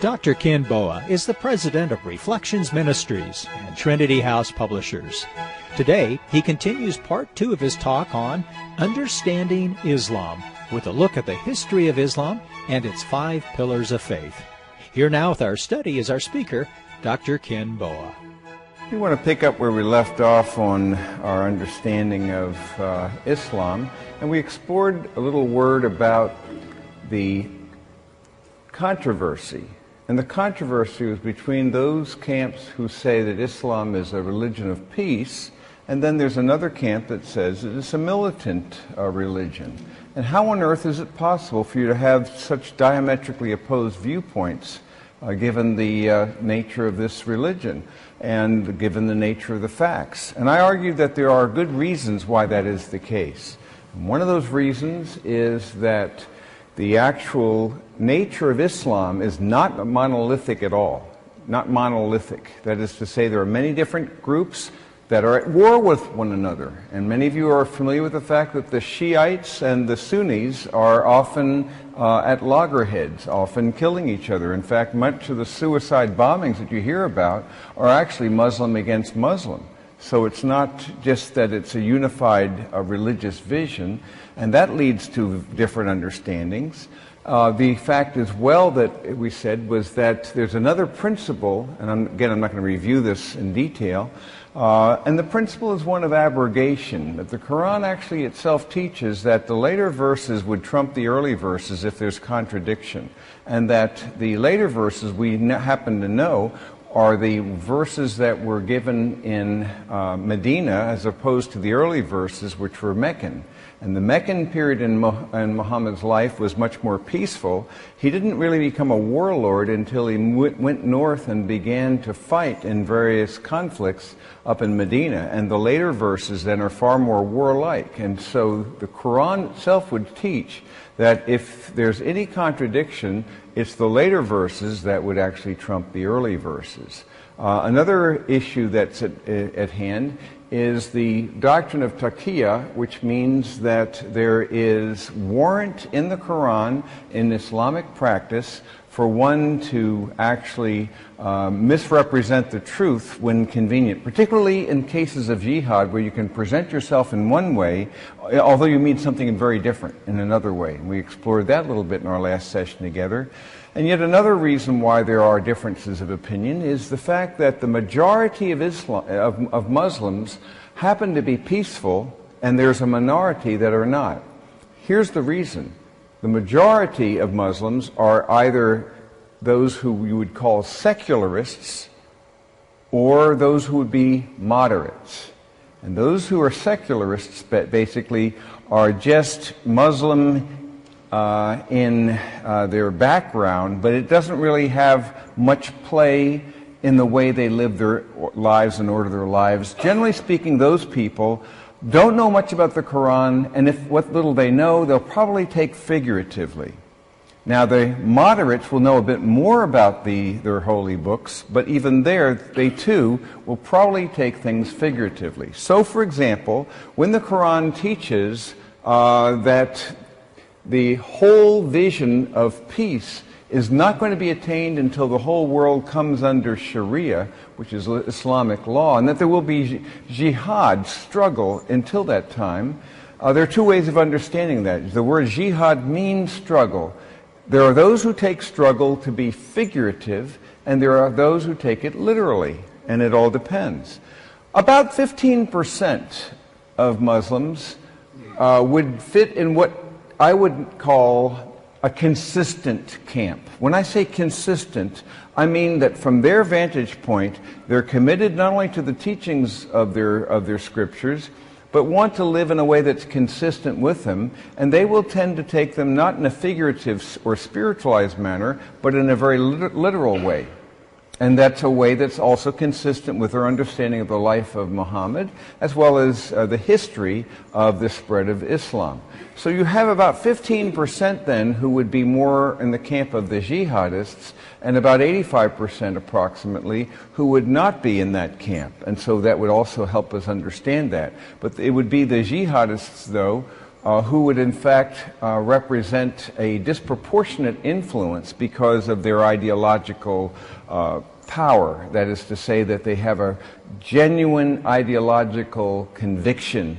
Dr. Ken Boa is the president of Reflections Ministries and Trinity House Publishers. Today, he continues part 2 of his talk on Understanding Islam, with a look at the history of Islam and its 5 pillars of faith. Here now with our study is our speaker, Dr. Ken Boa. We want to pick up where we left off on our understanding of Islam, and we explored a little word about the controversy. And the controversy was between those camps who say that Islam is a religion of peace, and then there's another camp that says that it's a militant religion. And how on earth is it possible for you to have such diametrically opposed viewpoints given the nature of this religion and given the nature of the facts? And I argue that there are good reasons why that is the case. And one of those reasons is that the actual nature of Islam is not monolithic at all. Not monolithic. That is to say, there are many different groups that are at war with one another. And many of you are familiar with the fact that the Shiites and the Sunnis are often at loggerheads, often killing each other. In fact, much of the suicide bombings that you hear about are actually Muslim against Muslim. So it's not just that it's a unified religious vision, and that leads to different understandings. The fact as well that we said was that there's another principle, and again I'm not going to review this in detail, and the principle is one of abrogation. That the Quran actually itself teaches that the later verses would trump the early verses if there's contradiction, and that the later verses we happen to know are the verses that were given in Medina as opposed to the early verses which were Meccan. And the Meccan period in Muhammad's life was much more peaceful. He didn't really become a warlord until he went north and began to fight in various conflicts up in Medina. And the later verses then are far more warlike. And so the Quran itself would teach that if there's any contradiction, it's the later verses that would actually trump the early verses. Another issue that's at hand is the doctrine of taqiyya, which means that there is warrant in the Quran, in Islamic practice, for one to actually misrepresent the truth when convenient, particularly in cases of jihad where you can present yourself in one way, although you mean something very different in another way. And we explored that a little bit in our last session together. And yet another reason why there are differences of opinion is the fact that the majority of of Muslims happen to be peaceful, and there's a minority that are not. Here's the reason. The majority of Muslims are either those who you would call secularists or those who would be moderates. And those who are secularists basically are just Muslim in their background, but it doesn't really have much play in the way they live their lives and order their lives. Generally speaking, those people don't know much about the Quran, and if what little they know, they'll probably take figuratively. Now, the moderates will know a bit more about their holy books, but even there, they too will probably take things figuratively. So, for example, when the Quran teaches that the whole vision of peace is not going to be attained until the whole world comes under Sharia, which is Islamic law, and that there will be jihad, struggle, until that time. There are two ways of understanding that. The word jihad means struggle. There are those who take struggle to be figurative, and there are those who take it literally, and it all depends. About 15% of Muslims would fit in what I would call a consistent camp. When I say consistent, I mean that from their vantage point, they're committed not only to the teachings of their scriptures, but want to live in a way that's consistent with them, and they will tend to take them not in a figurative or spiritualized manner, but in a very literal way. And that's a way that's also consistent with our understanding of the life of Muhammad, as well as the history of the spread of Islam. So you have about 15% then who would be more in the camp of the jihadists, and about 85% approximately who would not be in that camp. And so that would also help us understand that. But it would be the jihadists, though, who would in fact represent a disproportionate influence because of their ideological power. That is to say that they have a genuine ideological conviction,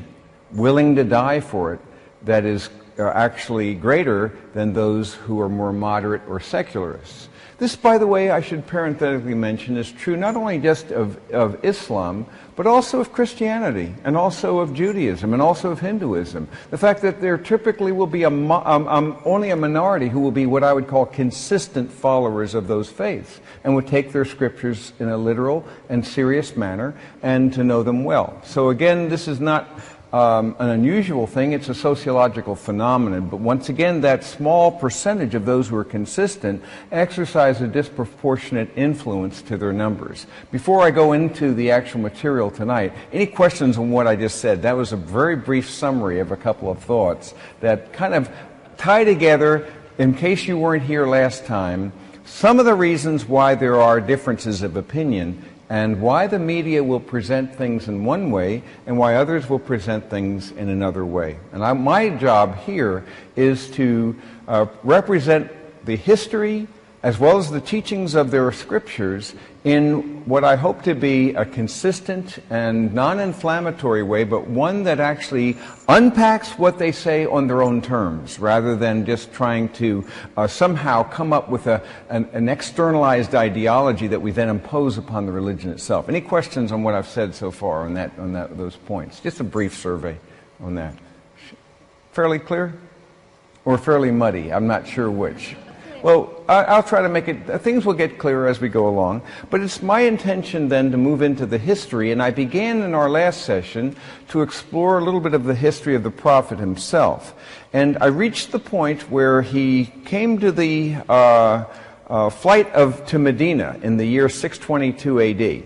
willing to die for it, that is actually greater than those who are more moderate or secularists. This, by the way, I should parenthetically mention, is true not only just of Islam, but also of Christianity, and also of Judaism, and also of Hinduism. The fact that there typically will be only a minority who will be what I would call consistent followers of those faiths, and would take their scriptures in a literal and serious manner, and to know them well. So again, this is not an unusual thing, it's a sociological phenomenon, but once again that small percentage of those who are consistent exercise a disproportionate influence to their numbers. Before I go into the actual material tonight, any questions on what I just said? That was a very brief summary of a couple of thoughts that kind of tie together, in case you weren't here last time, some of the reasons why there are differences of opinion and why the media will present things in one way and why others will present things in another way. And my job here is to represent the history as well as the teachings of their scriptures in what I hope to be a consistent and non-inflammatory way, but one that actually unpacks what they say on their own terms, rather than just trying to somehow come up with an externalized ideology that we then impose upon the religion itself. Any questions on what I've said so far on those points? Just a brief survey on that. Fairly clear? Or fairly muddy? I'm not sure which. Well, I'll try to make it, things will get clearer as we go along, but it's my intention then to move into the history, and I began in our last session to explore a little bit of the history of the Prophet himself. And I reached the point where he came to the flight to Medina in the year 622 AD.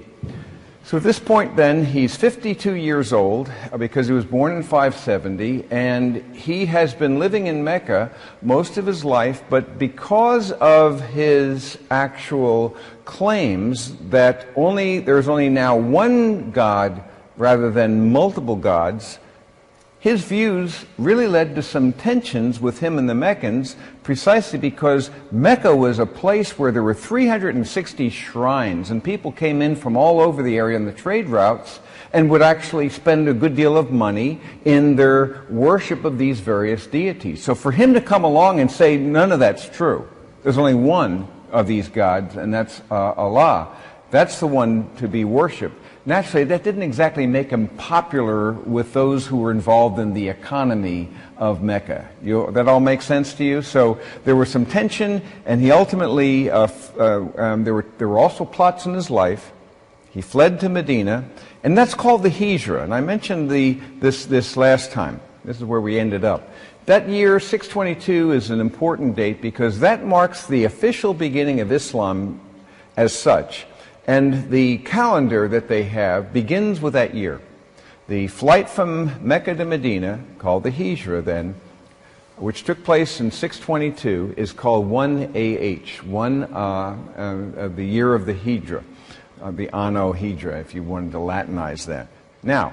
So at this point then, he's 52 years old because he was born in 570, and he has been living in Mecca most of his life, but because of his actual claims that there's only now one God rather than multiple gods, his views really led to some tensions with him and the Meccans, precisely because Mecca was a place where there were 360 shrines, and people came in from all over the area on the trade routes and would actually spend a good deal of money in their worship of these various deities. So for him to come along and say none of that's true, there's only one of these gods, and that's Allah, that's the one to be worshipped. Naturally, that didn't exactly make him popular with those who were involved in the economy of Mecca. That all makes sense to you? So there was some tension, and he ultimately, there were also plots in his life. He fled to Medina, and that's called the Hizra. And I mentioned this last time. This is where we ended up. That year, 622, is an important date because that marks the official beginning of Islam as such. And the calendar that they have begins with that year. The flight from Mecca to Medina, called the Hizra then, which took place in 622, is called 1 the year of the Hijra, the Anno Hijra, if you wanted to Latinize that. Now,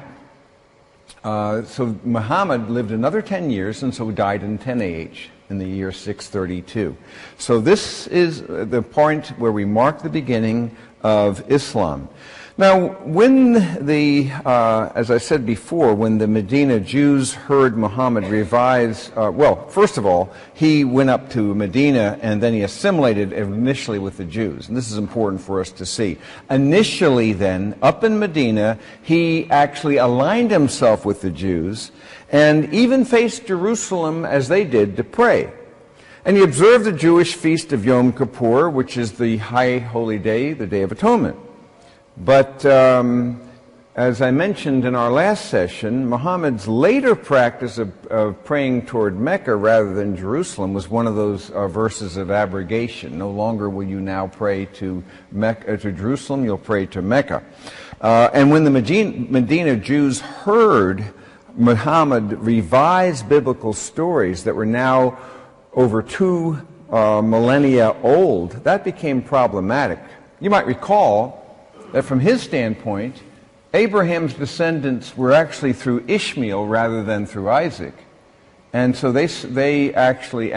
so Muhammad lived another 10 years, and so died in 10 AH. In the year 632. So this is the point where we mark the beginning of Islam. Now, when as I said before, when the Medina Jews heard Muhammad revise, first of all, he went up to Medina and then he assimilated initially with the Jews. And this is important for us to see. Initially then, up in Medina, he actually aligned himself with the Jews and even faced Jerusalem as they did to pray. And he observed the Jewish feast of Yom Kippur, which is the high holy day, the Day of Atonement. But as I mentioned in our last session, Muhammad's later practice of praying toward Mecca rather than Jerusalem was one of those verses of abrogation. No longer will you now pray to Jerusalem, you'll pray to Mecca. And when the Medina Jews heard Muhammad revise biblical stories that were now over 2 millennia old, that became problematic. You might recall that from his standpoint, Abraham's descendants were actually through Ishmael rather than through Isaac. And so they actually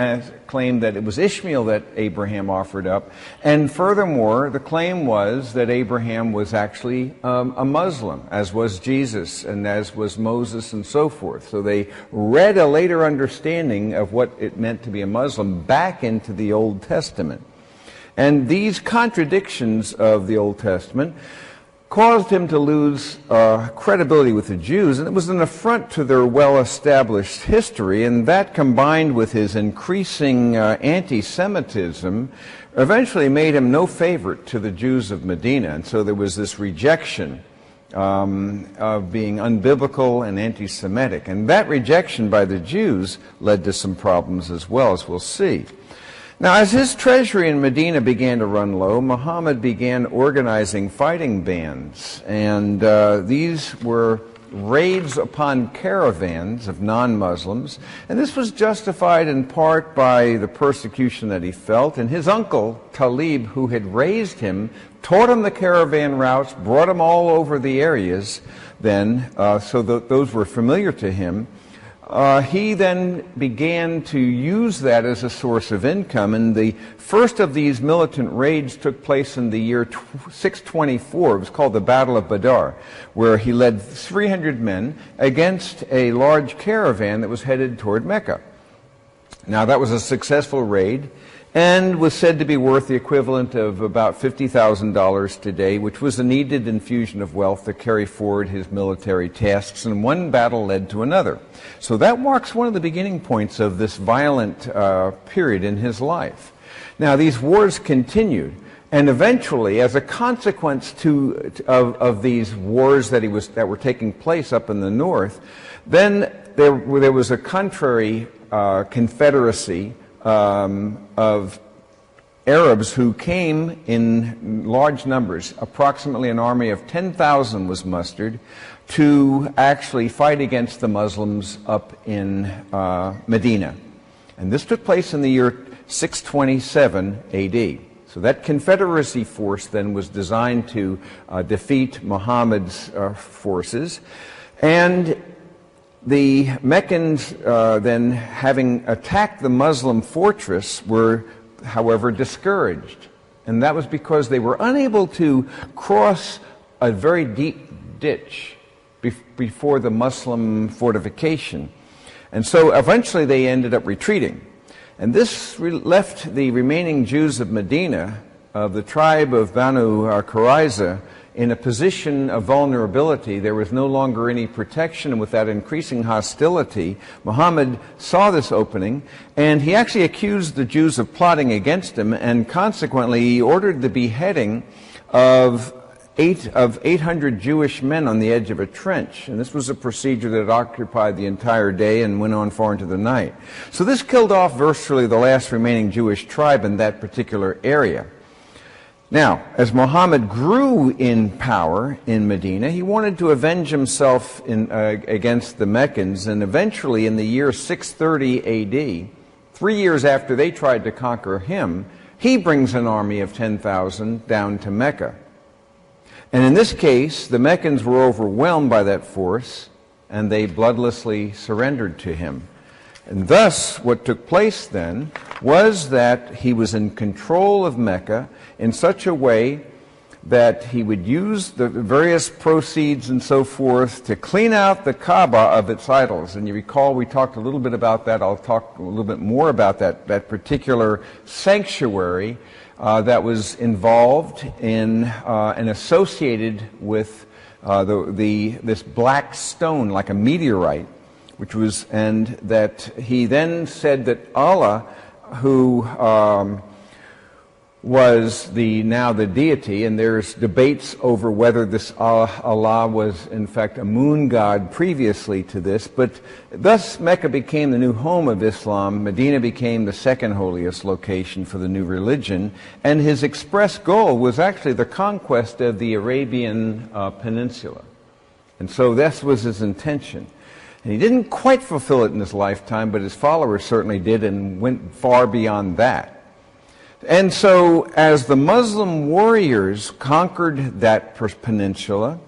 claimed that it was Ishmael that Abraham offered up. And furthermore, the claim was that Abraham was actually a Muslim, as was Jesus and as was Moses and so forth. So they read a later understanding of what it meant to be a Muslim back into the Old Testament. And these contradictions of the Old Testament caused him to lose credibility with the Jews, and it was an affront to their well-established history, and that combined with his increasing anti-Semitism eventually made him no favorite to the Jews of Medina, and so there was this rejection of being unbiblical and anti-Semitic, and that rejection by the Jews led to some problems as well, as we'll see. Now, as his treasury in Medina began to run low, Muhammad began organizing fighting bands, and these were raids upon caravans of non-Muslims, and this was justified in part by the persecution that he felt, and his uncle, Talib, who had raised him, taught him the caravan routes, brought him all over the areas then, so those were familiar to him. He then began to use that as a source of income, and the first of these militant raids took place in the year 624. It was called the Battle of Badr, where he led 300 men against a large caravan that was headed toward Mecca. Now, that was a successful raid and was said to be worth the equivalent of about $50,000 today, which was a needed infusion of wealth to carry forward his military tasks, and one battle led to another. So that marks one of the beginning points of this violent period in his life. Now, these wars continued, and eventually, as a consequence of these wars that were taking place up in the north, then there was a contrary confederacy of Arabs who came in large numbers. Approximately an army of 10,000 was mustered to actually fight against the Muslims up in Medina. And this took place in the year 627 AD. So that confederacy force then was designed to defeat Muhammad's forces. And the Meccans, then, having attacked the Muslim fortress, were, however, discouraged. And that was because they were unable to cross a very deep ditch before the Muslim fortification. And so eventually they ended up retreating. And this left the remaining Jews of Medina, of the tribe of Banu Qurayza, in a position of vulnerability. There was no longer any protection, and with that increasing hostility, Muhammad saw this opening, and he actually accused the Jews of plotting against him, and consequently he ordered the beheading of 800 Jewish men on the edge of a trench. And this was a procedure that occupied the entire day and went on far into the night. So this killed off virtually the last remaining Jewish tribe in that particular area. Now, as Muhammad grew in power in Medina, he wanted to avenge himself against the Meccans, and eventually in the year 630 AD, 3 years after they tried to conquer him, he brings an army of 10,000 down to Mecca. And in this case, the Meccans were overwhelmed by that force, and they bloodlessly surrendered to him. And thus, what took place then was that he was in control of Mecca in such a way that he would use the various proceeds and so forth to clean out the Kabaa of its idols. And you recall we talked a little bit about that. I'll talk a little bit more about that particular sanctuary that was involved in and associated with this black stone, like a meteorite, and that he then said that Allah, who was now the deity, and there's debates over whether this Allah was in fact a moon god previously to this, but thus Mecca became the new home of Islam. Medina became the second holiest location for the new religion, and his express goal was actually the conquest of the Arabian Peninsula. And so this was his intention. And he didn't quite fulfill it in his lifetime, but his followers certainly did and went far beyond that. And so as the Muslim warriors conquered that peninsula,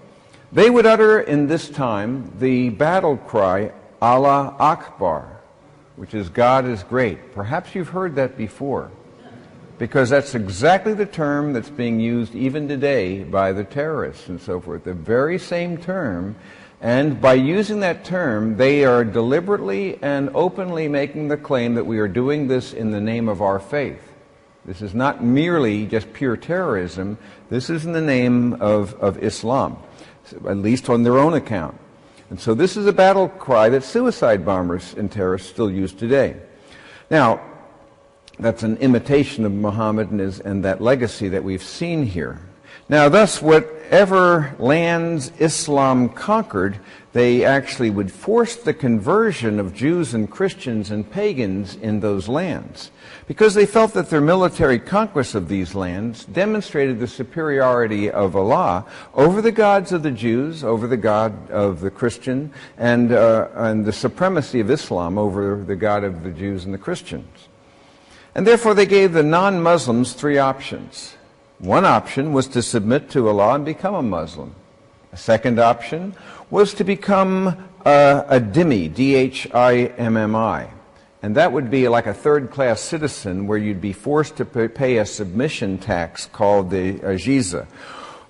they would utter in this time the battle cry, Allah Akbar, which is God is great. Perhaps you've heard that before, because that's exactly the term that's being used even today by the terrorists and so forth, the very same term. And by using that term, they are deliberately and openly making the claim that we are doing this in the name of our faith. This is not merely just pure terrorism. This is in the name of Islam, at least on their own account. And so this is a battle cry that suicide bombers and terrorists still use today. Now, that's an imitation of Muhammad and that legacy that we've seen here. Now, thus, whatever lands Islam conquered, they actually would force the conversion of Jews and Christians and pagans in those lands, because they felt that their military conquest of these lands demonstrated the superiority of Allah over the gods of the Jews, over the God of the Christian, and the supremacy of Islam over the God of the Jews and the Christians. And therefore they gave the non-Muslims three options. One option was to submit to Allah and become a Muslim. A second option was to become a dhimmi, D-H-I-M-M-I. And that would be like a third-class citizen where you'd be forced to pay a submission tax called the Hizra.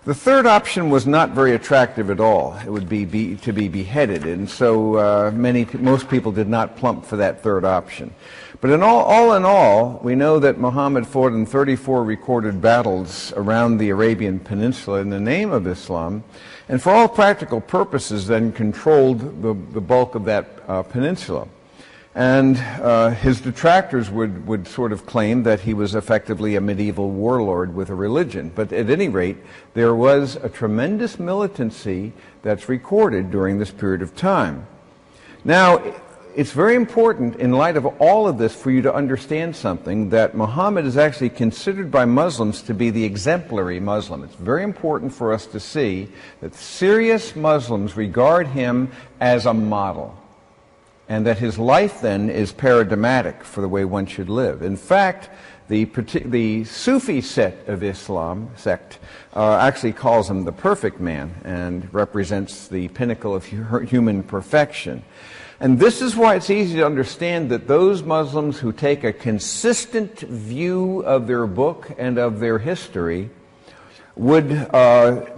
The third option was not very attractive at all. It would be to be beheaded, and so most people did not plump for that third option. But all in all, we know that Muhammad fought in 34 recorded battles around the Arabian Peninsula in the name of Islam, and for all practical purposes then controlled the bulk of that peninsula. And his detractors would sort of claim that he was effectively a medieval warlord with a religion. But at any rate, there was a tremendous militancy that's recorded during this period of time. Now, it's very important in light of all of this for you to understand something, that Muhammad is actually considered by Muslims to be the exemplary Muslim. It's very important for us to see that serious Muslims regard him as a model, and that his life then is paradigmatic for the way one should live. In fact, the Sufi sect of Islam actually calls him the perfect man and represents the pinnacle of human perfection. And this is why it's easy to understand that those Muslims who take a consistent view of their book and of their history would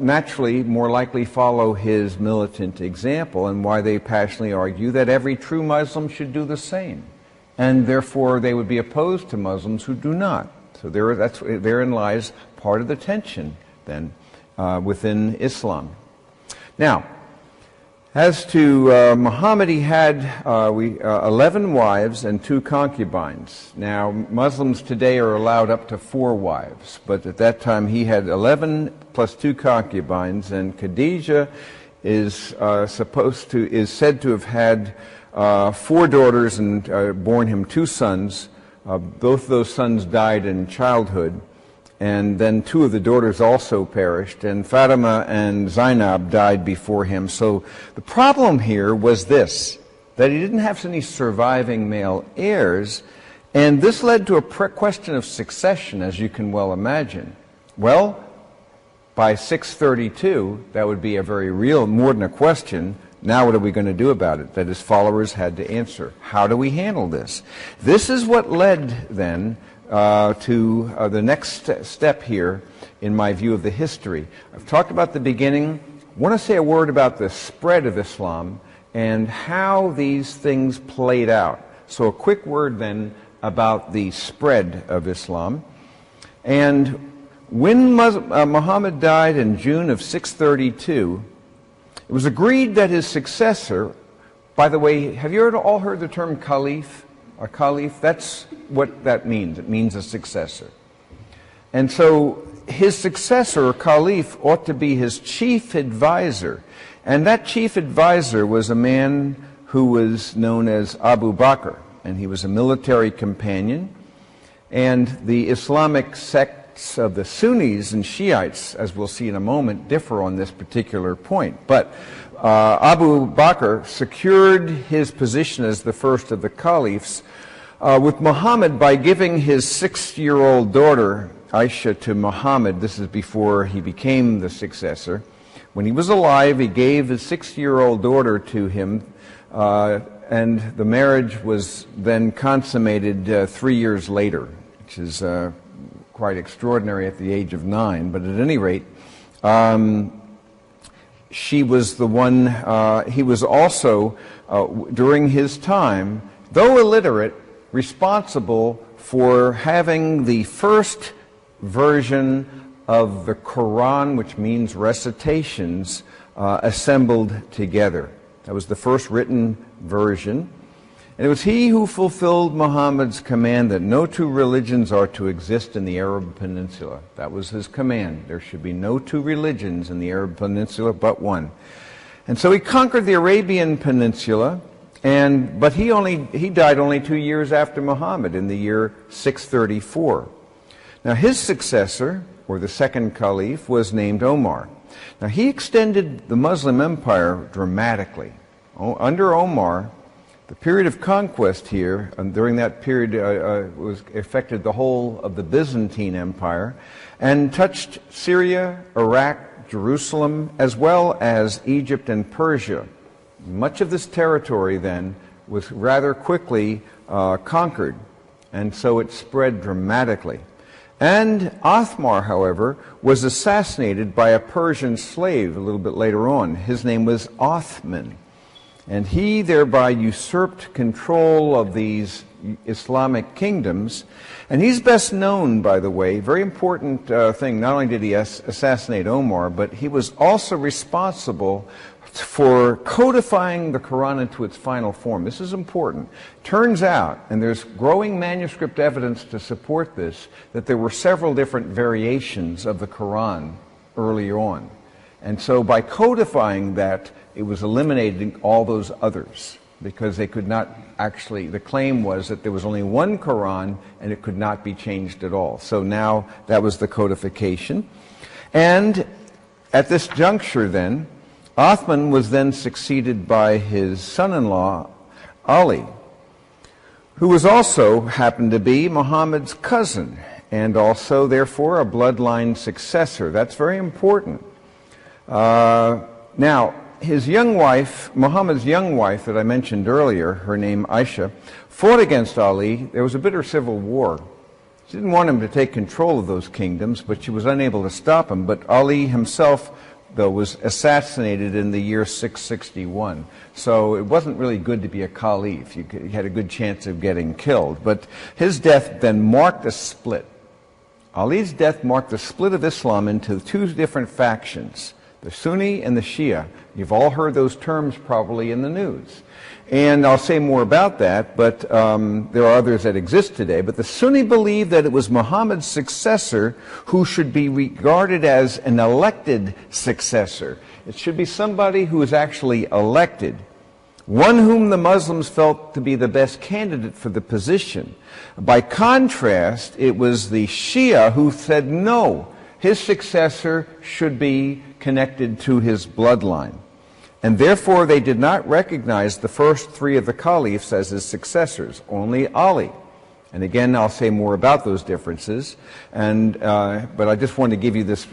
naturally more likely follow his militant example, and why they passionately argue that every true Muslim should do the same, and therefore they would be opposed to Muslims who do not. So therein lies part of the tension then within Islam. Now, as to Muhammad, he had 11 wives and 2 concubines. Now, Muslims today are allowed up to 4 wives, but at that time he had 11 plus 2 concubines, and Khadijah is said to have had 4 daughters and borne him 2 sons. Both those sons died in childhood, and then 2 of the daughters also perished, and Fatima and Zainab died before him. So the problem here was this, that he didn't have any surviving male heirs, and this led to a question of succession, as you can well imagine. Well, by 632, that would be a very real, more than a question. Now what are we going to do about it? That his followers had to answer. How do we handle this? This is what led then to the next step here in my view of the history. I've talked about the beginning. I want to say a word about the spread of Islam and how these things played out. So a quick word then about the spread of Islam. And when Muhammad died in June of 632, it was agreed that his successor, by the way, have you all heard the term Caliph? A Caliph, that's what that means. It means a successor. And so his successor, or Caliph, ought to be his chief advisor. And that chief advisor was a man who was known as Abu Bakr, and he was a military companion. And the Islamic sects of the Sunnis and Shiites, as we'll see in a moment, differ on this particular point. But Abu Bakr secured his position as the first of the caliphs with Muhammad by giving his 6-year-old daughter, Aisha, to Muhammad. This is before he became the successor. When he was alive, he gave his 6-year-old daughter to him, and the marriage was then consummated 3 years later, which is quite extraordinary at the age of 9. But at any rate, she was the one, he was also, during his time, though illiterate, responsible for having the first version of the Quran, which means recitations, assembled together. That was the first written version. And it was he who fulfilled Muhammad's command that no two religions are to exist in the Arab Peninsula. That was his command. There should be no two religions in the Arab Peninsula but one. And so he conquered the Arabian Peninsula, but he died only 2 years after Muhammad, in the year 634. Now his successor, or the second caliph, was named Omar. Now he extended the Muslim empire dramatically. Under Omar, the period of conquest here, and during that period affected the whole of the Byzantine Empire and touched Syria, Iraq, Jerusalem, as well as Egypt and Persia. Much of this territory then was rather quickly conquered, and so it spread dramatically. And Othman, however, was assassinated by a Persian slave a little bit later on. His name was Othman. And he thereby usurped control of these Islamic kingdoms. And he's best known, by the way, very important thing, not only did he assassinate Omar, but he was also responsible for codifying the Quran into its final form. This is important. Turns out, and there's growing manuscript evidence to support this, that there were several different variations of the Quran early on. And so by codifying that, it was eliminating all those others, because they could not actually, the claim was that there was only one Quran and it could not be changed at all. So now that was the codification. And at this juncture then, Othman was then succeeded by his son-in-law, Ali, who was also happened to be Muhammad's cousin, and also therefore a bloodline successor. That's very important. Now, his young wife, Muhammad's young wife that I mentioned earlier, her name Aisha, fought against Ali. There was a bitter civil war. She didn't want him to take control of those kingdoms, but she was unable to stop him. But Ali himself, though, was assassinated in the year 661. So it wasn't really good to be a caliph. You had a good chance of getting killed. But his death then marked a split. Ali's death marked the split of Islam into two different factions, the Sunni and the Shia. You've all heard those terms probably in the news. And I'll say more about that, but there are others that exist today. But the Sunni believed that it was Muhammad's successor who should be regarded as an elected successor. It should be somebody who is actually elected, one whom the Muslims felt to be the best candidate for the position. By contrast, it was the Shia who said no, his successor should be connected to his bloodline. And therefore they did not recognize the first three of the caliphs as his successors, only Ali. And again, I'll say more about those differences, but I just wanted to give you this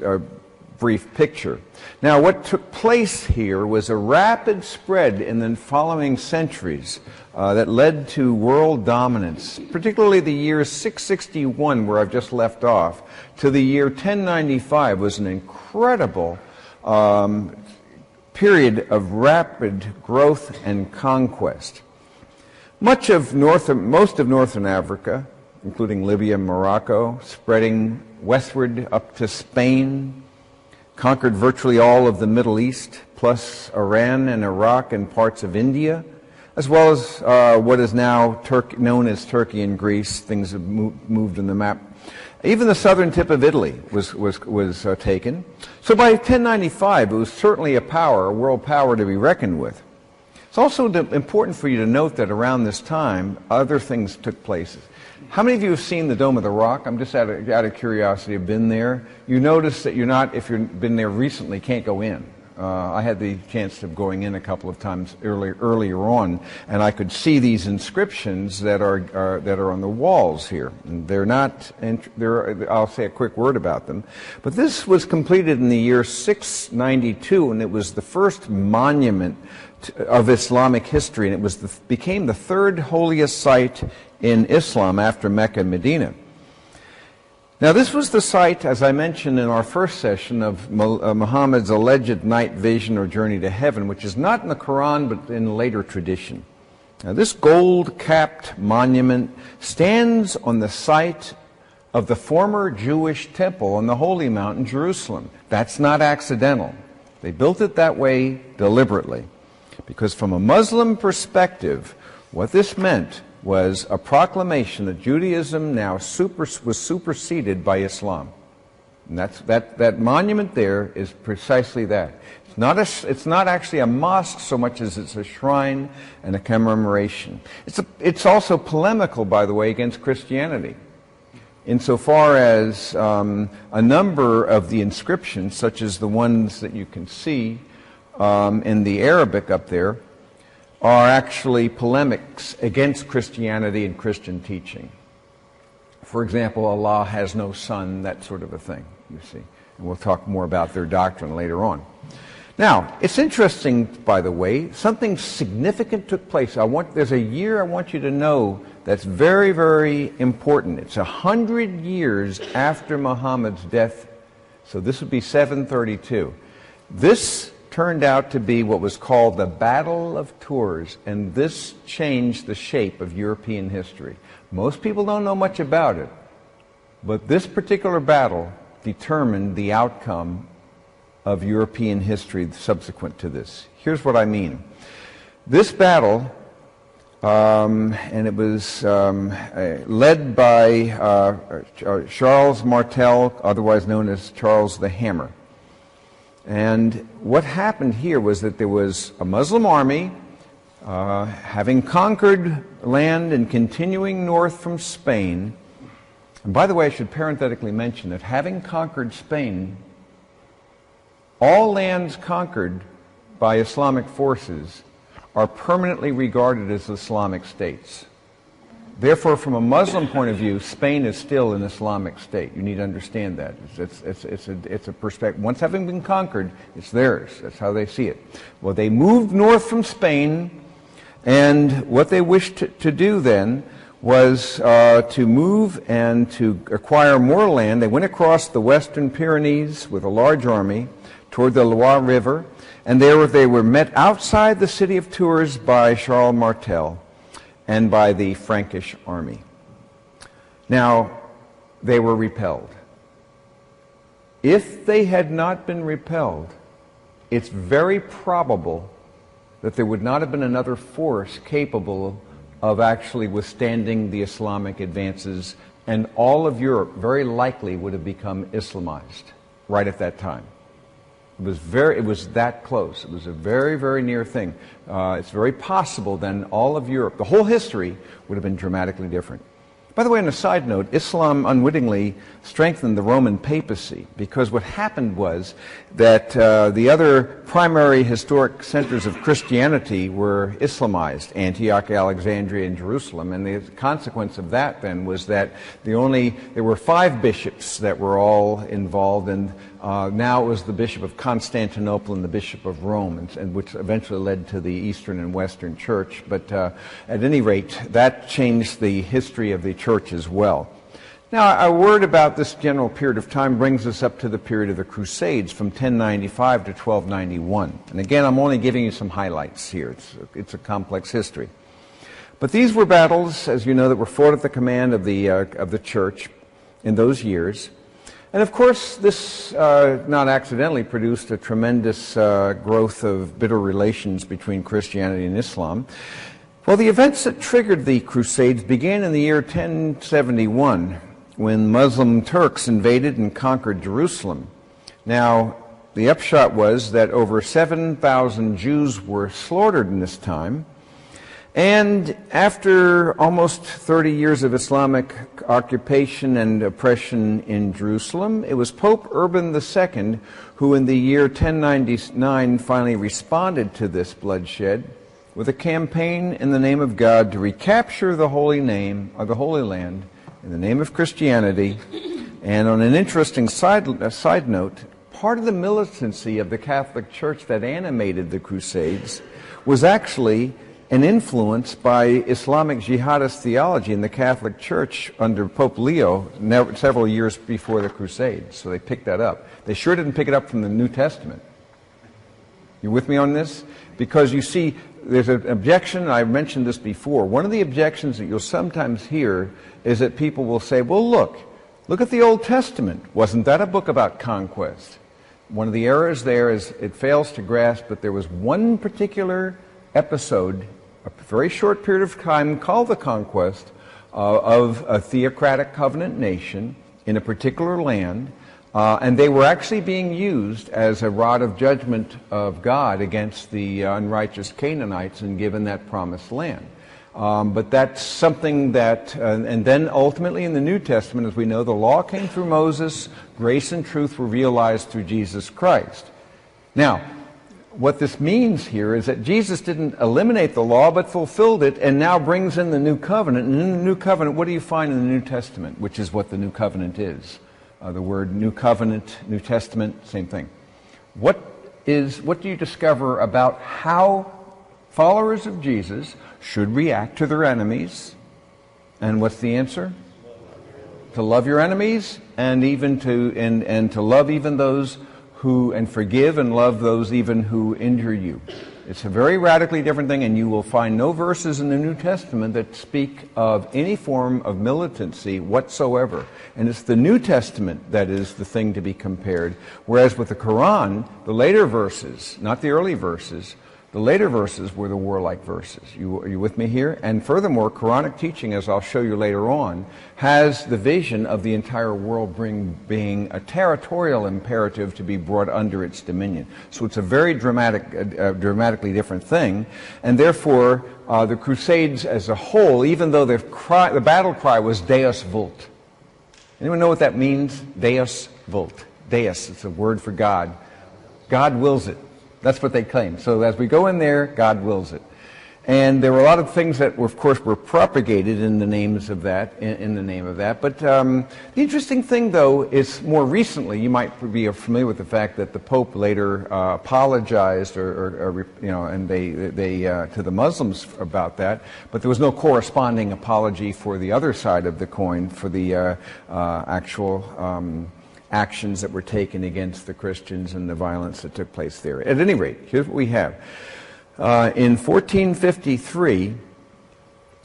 brief picture. Now, what took place here was a rapid spread in the following centuries that led to world dominance, particularly the year 661, where I've just left off, to the year 1095 was an incredible period of rapid growth and conquest. Most of northern Africa, including Libya and Morocco, spreading westward up to Spain, conquered virtually all of the Middle East, plus Iran and Iraq and parts of India, as well as what is now known as Turkey and Greece. Things have moved in the map. Even the southern tip of Italy was taken. So by 1095, it was certainly a power, a world power to be reckoned with. It's also important for you to note that around this time, other things took place. How many of you have seen the Dome of the Rock? I'm just out of curiosity, have been there. You notice that you're not, if you've been there recently, can't go in. I had the chance of going in a couple of times earlier on, and I could see these inscriptions that are on the walls here. And they're not. I'll say a quick word about them. But this was completed in the year 692, and it was the first monument of Islamic history, and it became the third holiest site in Islam after Mecca and Medina. Now, this was the site, as I mentioned in our first session, of Muhammad's alleged night vision or journey to heaven, which is not in the Quran, but in later tradition. Now, this gold-capped monument stands on the site of the former Jewish temple on the Holy Mount in Jerusalem. That's not accidental. They built it that way deliberately, because from a Muslim perspective, what this meant was a proclamation that Judaism now was superseded by Islam. And that monument there is precisely that. It's not actually a mosque so much as it's a shrine and a commemoration. It's also polemical, by the way, against Christianity, insofar as a number of the inscriptions, such as the ones that you can see in the Arabic up there, are actually polemics against Christianity and Christian teaching. For example, Allah has no son, that sort of a thing, you see. And we'll talk more about their doctrine later on. Now, it's interesting, by the way, something significant took place. There's a year I want you to know that's very, very important. It's 100 years after Muhammad's death, so this would be 732. This turned out to be what was called the Battle of Tours, and this changed the shape of European history. Most people don't know much about it, but this particular battle determined the outcome of European history subsequent to this. Here's what I mean. This battle, and it was led by Charles Martel, otherwise known as Charles the Hammer. And what happened here was that there was a Muslim army having conquered land and continuing north from Spain. And by the way, I should parenthetically mention that having conquered Spain, all lands conquered by Islamic forces are permanently regarded as Islamic states. Therefore, from a Muslim point of view, Spain is still an Islamic state. You need to understand that. It's a perspective. Once having been conquered, it's theirs. That's how they see it. Well, they moved north from Spain, and what they wished to do then was to move and to acquire more land. They went across the Western Pyrenees with a large army toward the Loire River, and there they were met outside the city of Tours by Charles Martel and by the Frankish army. Now, they were repelled. If they had not been repelled, it's very probable that there would not have been another force capable of actually withstanding the Islamic advances, and all of Europe very likely would have become Islamized right at that time. It was that close. It was a very, very near thing. It's very possible then all of Europe, the whole history, would have been dramatically different. By the way, on a side note, Islam unwittingly strengthened the Roman papacy, because what happened was that the other primary historic centers of Christianity were Islamized, Antioch, Alexandria, and Jerusalem, and the consequence of that then was that there were 5 bishops that were all involved, and now it was the Bishop of Constantinople and the Bishop of Rome, and which eventually led to the Eastern and Western Church. But at any rate, that changed the history of the Church as well. Now, a word about this general period of time brings us up to the period of the Crusades from 1095 to 1291. And again, I'm only giving you some highlights here. It's a complex history. But these were battles, as you know, that were fought at the command of the Church in those years. And of course, this not accidentally produced a tremendous growth of bitter relations between Christianity and Islam. Well, the events that triggered the Crusades began in the year 1071, when Muslim Turks invaded and conquered Jerusalem. Now, the upshot was that over 7,000 Jews were slaughtered in this time. And after almost 30 years of Islamic occupation and oppression in Jerusalem, it was Pope Urban II who in the year 1099 finally responded to this bloodshed with a campaign in the name of God to recapture the Holy Name, or the Holy Land, in the name of Christianity. And on an interesting side note, part of the militancy of the Catholic Church that animated the Crusades was actually an influence by Islamic jihadist theology in the Catholic Church under Pope Leo several years before the Crusades. So they picked that up. They sure didn't pick it up from the New Testament. You with me on this? Because you see, there's an objection, I've mentioned this before. One of the objections that you'll sometimes hear is that people will say, well, look at the Old Testament. Wasn't that a book about conquest? One of the errors there is it fails to grasp that there was one particular episode, a very short period of time, called the conquest of a theocratic covenant nation in a particular land, and they were actually being used as a rod of judgment of God against the unrighteous Canaanites and given that promised land. But that's something that, and then ultimately in the New Testament, as we know, the law came through Moses, grace and truth were realized through Jesus Christ. Now, what this means here is that Jesus didn't eliminate the law, but fulfilled it, and now brings in the new covenant. And in the new covenant, what do you find in the New Testament, which is what the new covenant is? The word new covenant, New Testament, same thing. What do you discover about how followers of Jesus should react to their enemies? And what's the answer? To love your enemies, and even to love even those who, and forgive and love those even who injure you. It's a very radically different thing, and you will find no verses in the New Testament that speak of any form of militancy whatsoever. And it's the New Testament that is the thing to be compared. Whereas with the Quran, the later verses, not the early verses, the later verses were the warlike verses. Are you with me here? And furthermore, Quranic teaching, as I'll show you later on, has the vision of the entire world being a territorial imperative to be brought under its dominion. So it's a very dramatically different thing. And therefore, the Crusades as a whole, even though the battle cry was Deus Vult. Anyone know what that means? Deus Vult. Deus, it's a word for God. God wills it. That's what they claim. So as we go in there, God wills it. And there were a lot of things that, of course, were propagated in the names of that, in the name of that. But the interesting thing, though, is more recently, you might be familiar with the fact that the Pope later apologized, and they to the Muslims about that. But there was no corresponding apology for the other side of the coin, for the actual actions that were taken against the Christians and the violence that took place there. At any rate, here's what we have. In 1453,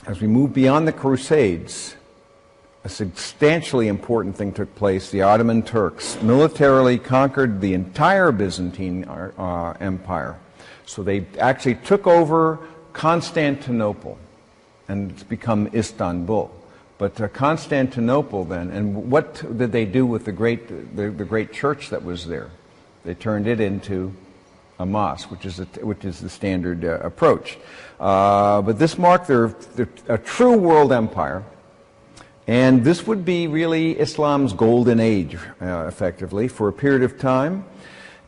as we move beyond the Crusades, a substantially important thing took place. The Ottoman Turks militarily conquered the entire Byzantine Empire. So they actually took over Constantinople, and it's become Istanbul. But Constantinople then, and what did they do with the great church that was there? They turned it into a mosque, which is the standard approach. But this marked a true world empire, and this would be really Islam's golden age, effectively, for a period of time.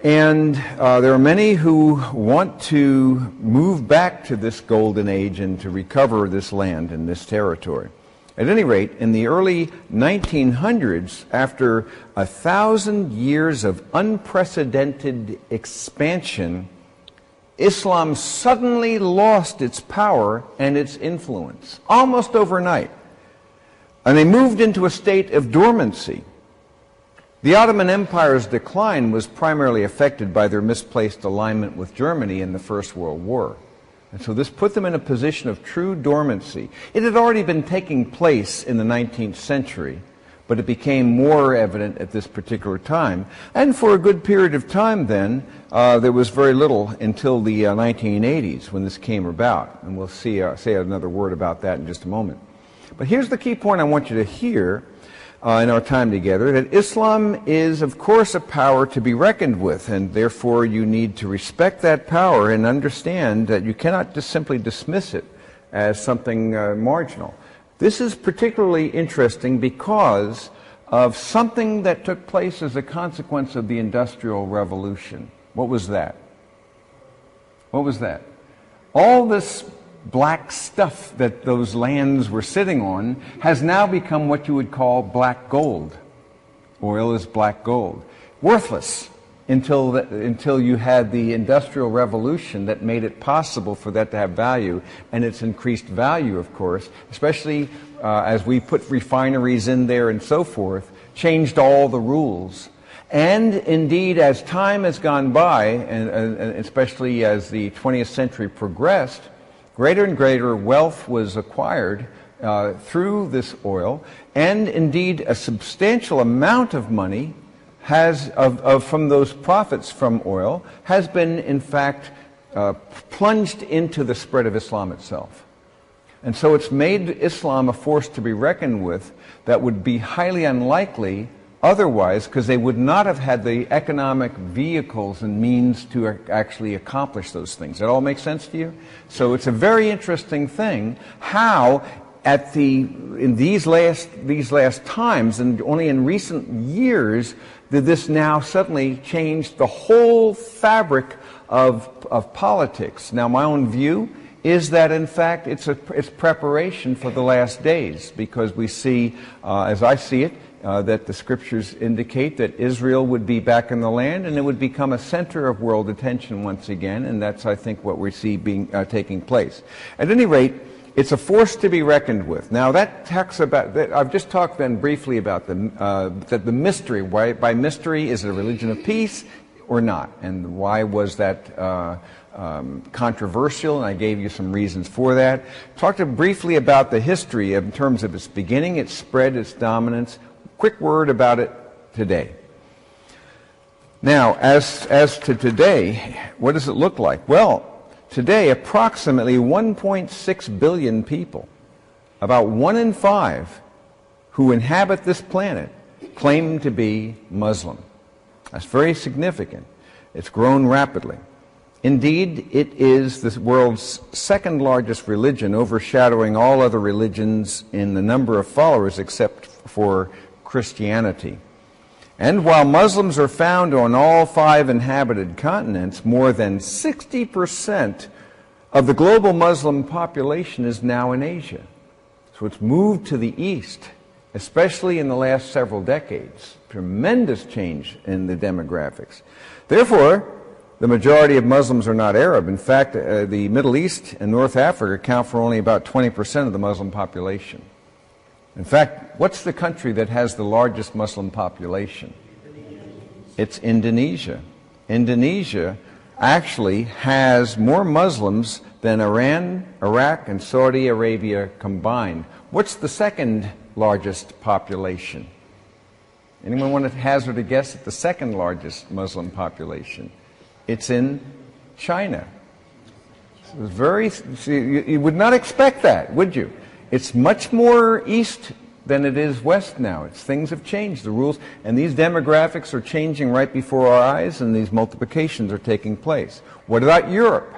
And there are many who want to move back to this golden age and to recover this land and this territory. At any rate, in the early 1900s, after 1,000 years of unprecedented expansion, Islam suddenly lost its power and its influence, almost overnight. And they moved into a state of dormancy. The Ottoman Empire's decline was primarily affected by their misplaced alignment with Germany in the First World War. And so this put them in a position of true dormancy. It had already been taking place in the 19th century, but it became more evident at this particular time. And for a good period of time then, there was very little until the 1980s when this came about. And we'll say another word about that in just a moment. But here's the key point I want you to hear, in our time together, that Islam is, of course, a power to be reckoned with, and therefore you need to respect that power and understand that you cannot just simply dismiss it as something marginal. This is particularly interesting because of something that took place as a consequence of the Industrial Revolution. What was that? What was that? All this black stuff that those lands were sitting on has now become what you would call black gold. Oil is black gold. Worthless until you had the Industrial Revolution that made it possible for that to have value, and it's increased value, of course, especially as we put refineries in there and so forth, changed all the rules. And indeed, as time has gone by, and especially as the 20th century progressed, greater and greater wealth was acquired through this oil, and indeed a substantial amount of money from those profits from oil has been, in fact, plunged into the spread of Islam itself. And so it's made Islam a force to be reckoned with that would be highly unlikely otherwise, because they would not have had the economic vehicles and means to actually accomplish those things. That all makes sense to you? So it's a very interesting thing how in these last times, and only in recent years, did this now suddenly change the whole fabric of politics. Now, my own view is that, in fact, it's preparation for the last days, because we see, as I see it, that the scriptures indicate that Israel would be back in the land and it would become a center of world attention once again, and that's, I think, what we see taking place. At any rate, it's a force to be reckoned with. Now, that talks about that. I've just talked then briefly about the mystery. Why, by mystery, is it a religion of peace or not? And why was that controversial? And I gave you some reasons for that. Talked briefly about the history in terms of its beginning, its spread, its dominance. Quick word about it today. Now, as to today, what does it look like? Well, today, approximately 1.6 billion people, about 1 in 5 who inhabit this planet, claim to be Muslim. That's very significant. It's grown rapidly. Indeed, it is the world's second largest religion, overshadowing all other religions in the number of followers except for Christianity. And while Muslims are found on all 5 inhabited continents, more than 60% of the global Muslim population is now in Asia. So it's moved to the east, especially in the last several decades. Tremendous change in the demographics. Therefore, the majority of Muslims are not Arab. In fact, the Middle East and North Africa account for only about 20% of the Muslim population. In fact, what's the country that has the largest Muslim population? It's Indonesia. Indonesia actually has more Muslims than Iran, Iraq, and Saudi Arabia combined. What's the second largest population? Anyone want to hazard a guess at the second largest Muslim population? It's in China. So it's you would not expect that, would you? It's much more east than it is west now. Things have changed, the rules, and these demographics are changing right before our eyes, and these multiplications are taking place. What about Europe?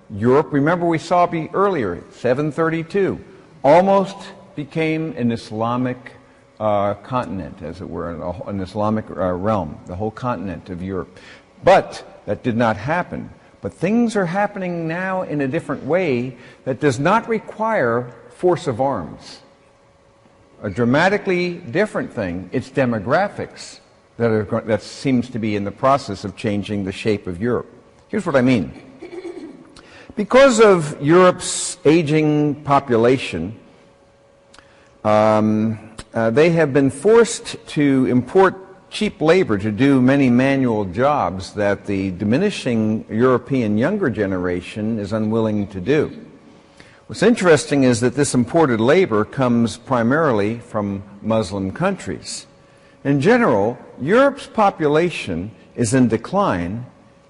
Europe, remember we saw earlier, 732, almost became an Islamic continent, as it were, an Islamic realm, the whole continent of Europe. But that did not happen. But things are happening now in a different way that does not require force of arms. A dramatically different thing, it's demographics that seems to be in the process of changing the shape of Europe. Here's what I mean. Because of Europe's aging population, they have been forced to import cheap labor to do many manual jobs that the diminishing European younger generation is unwilling to do. What's interesting is that this imported labor comes primarily from Muslim countries. In general, Europe's population is in decline,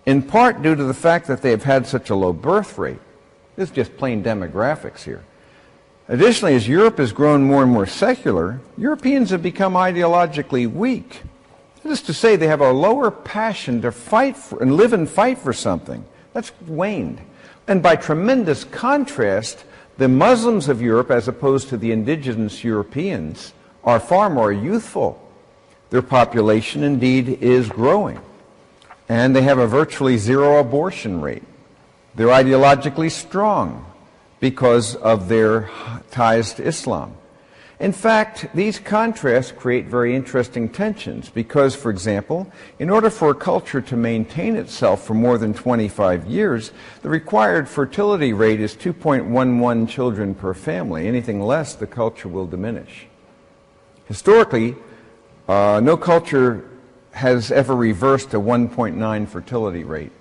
in part due to the fact that they have had such a low birth rate. This is just plain demographics here. Additionally, as Europe has grown more and more secular, Europeans have become ideologically weak. That is to say, they have a lower passion to fight for and live and fight for something. That's waned. And by tremendous contrast, the Muslims of Europe, as opposed to the indigenous Europeans, are far more youthful. Their population, indeed, is growing. And they have a virtually zero abortion rate. They're ideologically strong because of their ties to Islam. In fact, these contrasts create very interesting tensions because, for example, in order for a culture to maintain itself for more than 25 years, the required fertility rate is 2.11 children per family. Anything less, the culture will diminish. Historically, no culture has ever reversed a 1.9 fertility rate.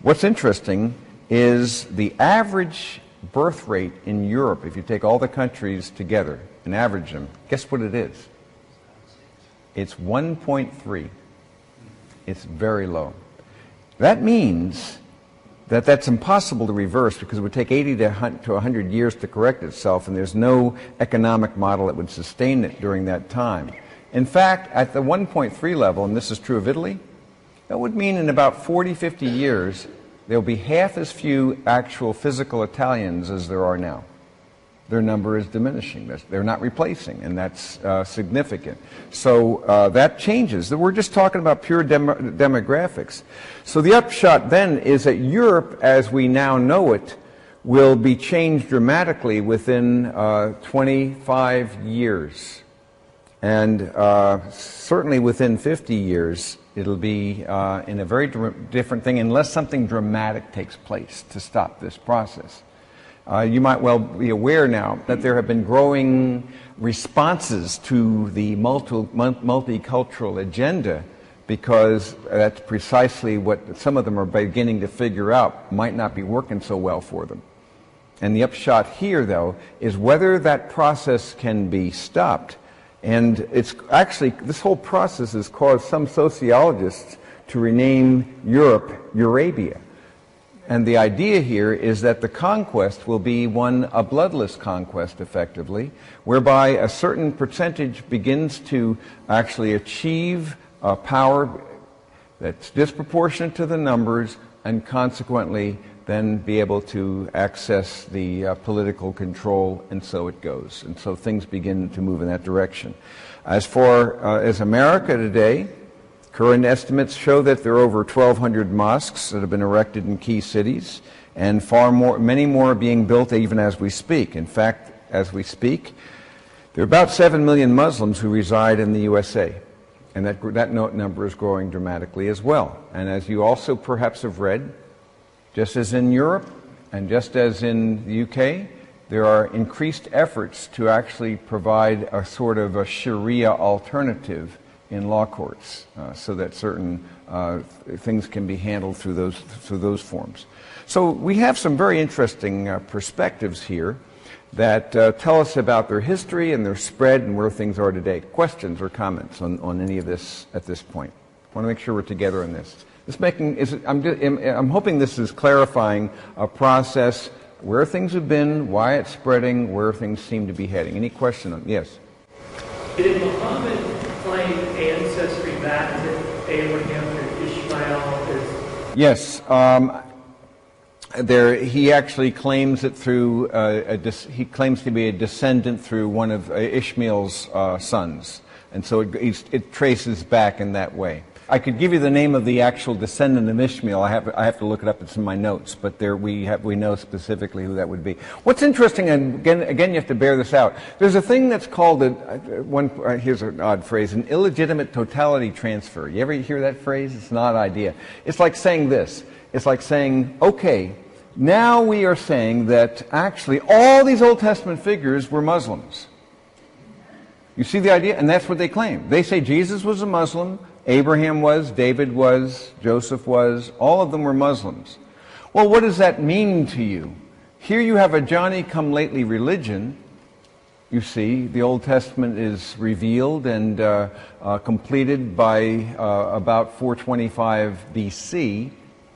What's interesting is the average birth rate in Europe, if you take all the countries together and average them, guess what it is? It's 1.3. It's very low. That means that that's impossible to reverse because it would take 80 to 100 years to correct itself, and there's no economic model that would sustain it during that time. In fact, at the 1.3 level, and this is true of Italy, that would mean in about 40, 50 years, there will be half as few actual physical Italians as there are now. Their number is diminishing. They're not replacing, and that's significant. So that changes. We're just talking about pure demographics. So the upshot then is that Europe, as we now know it, will be changed dramatically within 25 years. And certainly within 50 years, it'll be in a very different thing unless something dramatic takes place to stop this process. You might well be aware now that there have been growing responses to the multicultural agenda because that's precisely what some of them are beginning to figure out might not be working so well for them. And the upshot here, though, is whether that process can be stopped. And it's actually, this whole process has caused some sociologists to rename Europe Eurabia. And the idea here is that the conquest will be a bloodless conquest, effectively, whereby a certain percentage begins to actually achieve power that's disproportionate to the numbers and consequently then be able to access the political control, and so it goes. And so things begin to move in that direction. As far as America today, current estimates show that there are over 1,200 mosques that have been erected in key cities, and many more are being built even as we speak. In fact, as we speak, there are about 7 million Muslims who reside in the USA, and that number is growing dramatically as well. And as you also perhaps have read, just as in Europe and just as in the UK, there are increased efforts to actually provide a sort of a Sharia alternative in law courts so that certain things can be handled through those forms. So we have some very interesting perspectives here that tell us about their history and their spread and where things are today. Questions or comments on any of this at this point? I want to make sure we're together on this. I'm hoping this is clarifying a process, where things have been, why it's spreading, where things seem to be heading. Any question on yes? Did Muhammad claim ancestry back to Abraham and Ishmael? Yes. He actually claims it through he claims to be a descendant through one of Ishmael's sons, and so it traces back in that way. I could give you the name of the actual descendant of Ishmael. I have to look it up. It's in my notes, but we know specifically who that would be. What's interesting, and again, you have to bear this out. There's a thing that's called here's an odd phrase: an illegitimate totality transfer. You ever hear that phrase? It's an odd idea. It's like saying this. It's like saying, okay, now we are saying that actually all these Old Testament figures were Muslims. You see the idea? And that's what they claim. They say Jesus was a Muslim. Abraham was, David was, Joseph was, all of them were Muslims. Well, what does that mean to you? Here you have a Johnny-come-lately religion. You see, the Old Testament is revealed and completed by about 425 BC,